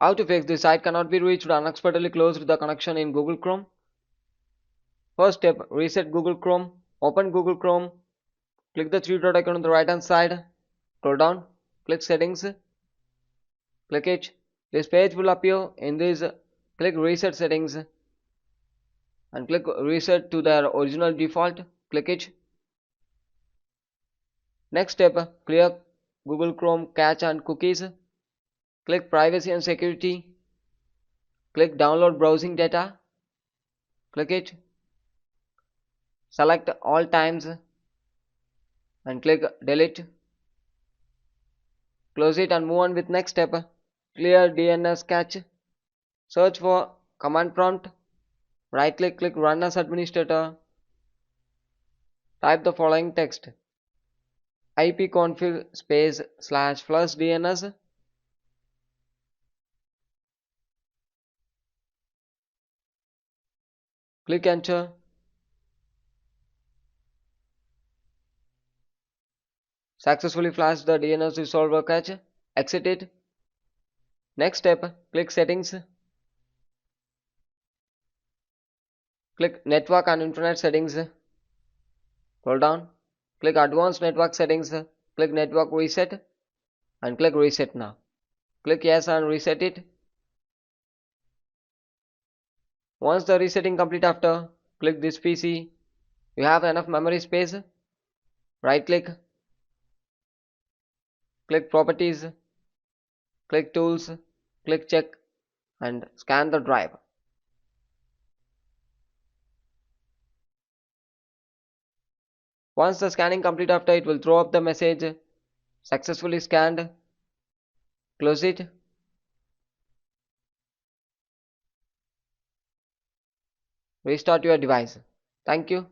How to fix the site cannot be reached unexpectedly closed the connection in Google Chrome? First step, reset Google Chrome. Open Google Chrome. Click the three dot icon on the right hand side. Scroll down. Click settings. Click it. This page will appear in this. Click reset settings and click reset to their original default. Click it. Next step, clear Google Chrome cache and cookies. Click privacy and security. Click download browsing data. Click it. Select all times and click delete. Close it and move on with next step. Clear DNS cache. Search for command prompt. Right click run as administrator. Type the following text: ipconfig space slash plus DNS. Click enter. Successfully flash the DNS resolver cache. Exit it. Next step, click settings. Click network and internet settings. Scroll down. Click advanced network settings. Click network reset and click reset now. Click yes and reset it. Once the resetting complete after, click this PC. You have enough memory space. Right click properties, click tools, click check and scan the drive. Once the scanning complete after, it will throw up the message successfully scanned. Close it. Restart your device. Thank you.